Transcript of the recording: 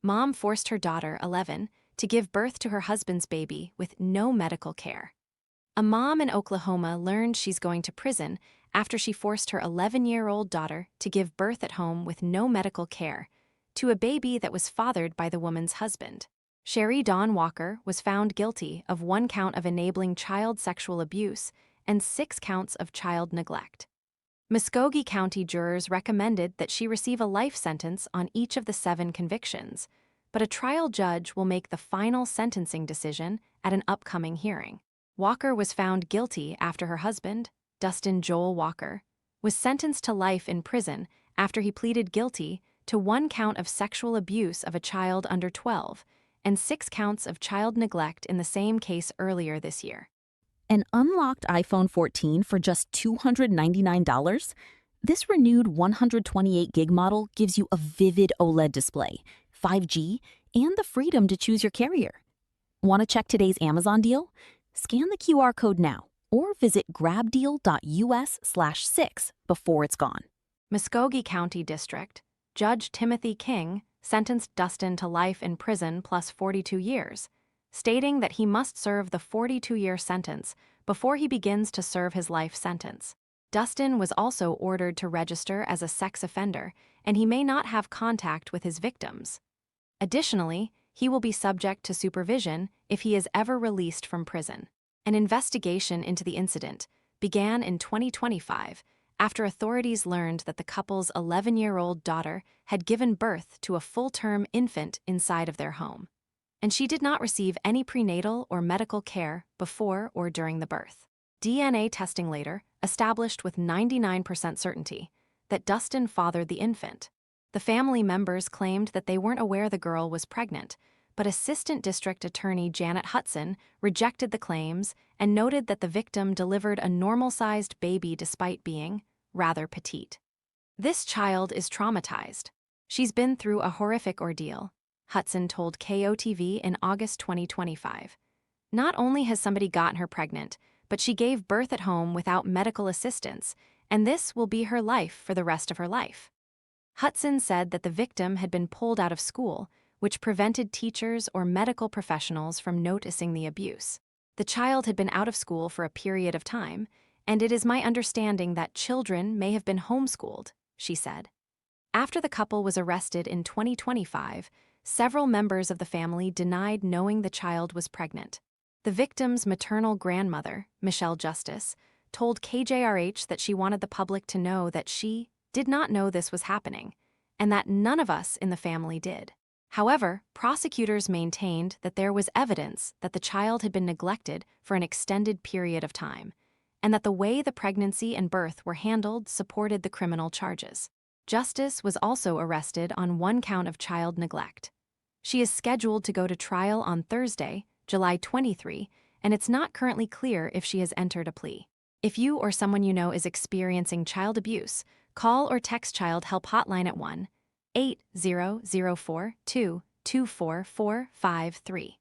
Mom forced her daughter, 11, to give birth to her husband's baby with no medical care. A mom in Oklahoma learned she's going to prison after she forced her 11-year-old daughter to give birth at home with no medical care to a baby that was fathered by the woman's husband. Cherie Dawn Walker was found guilty of 1 count of enabling child sexual abuse and 6 counts of child neglect. Muskogee County jurors recommended that she receive a life sentence on each of the 7 convictions, but a trial judge will make the final sentencing decision at an upcoming hearing. Walker was found guilty after her husband, Dustin Joel Walker, was sentenced to life in prison after he pleaded guilty to 1 count of sexual abuse of a child under 12 and 6 counts of child neglect in the same case earlier this year. An unlocked iPhone 14 for just $299? This renewed 128GB model gives you a vivid OLED display, 5G, and the freedom to choose your carrier. Want to check today's Amazon deal? Scan the QR code now or visit grabdeal.us/6 before it's gone. Muskogee County District Judge Timothy King sentenced Dustin to life in prison plus 42 years, stating that he must serve the 42-year sentence before he begins to serve his life sentence. Dustin was also ordered to register as a sex offender, and he may not have contact with his victims. Additionally, he will be subject to supervision if he is ever released from prison. An investigation into the incident began in 2025 after authorities learned that the couple's 11-year-old daughter had given birth to a full-term infant inside of their home, and she did not receive any prenatal or medical care before or during the birth. DNA testing later established with 99% certainty that Dustin fathered the infant. The family members claimed that they weren't aware the girl was pregnant, but Assistant District Attorney Janet Hudson rejected the claims and noted that the victim delivered a normal-sized baby despite being rather petite. "This child is traumatized. She's been through a horrific ordeal," Hudson told KOTV in August 2025. "Not only has somebody gotten her pregnant, but she gave birth at home without medical assistance, and this will be her life for the rest of her life." Hudson said that the victim had been pulled out of school, which prevented teachers or medical professionals from noticing the abuse. "The child had been out of school for a period of time, and it is my understanding that children may have been homeschooled," she said. After the couple was arrested in 2025, several members of the family denied knowing the child was pregnant. The victim's maternal grandmother, Michelle Justice, told KJRH that she wanted the public to know that she did not know this was happening, and that none of us in the family did. However, prosecutors maintained that there was evidence that the child had been neglected for an extended period of time, and that the way the pregnancy and birth were handled supported the criminal charges. Justice was also arrested on 1 count of child neglect. She is scheduled to go to trial on Thursday, July 23, and it's not currently clear if she has entered a plea. If you or someone you know is experiencing child abuse, call or text Child Help Hotline at 1-800-422-24453.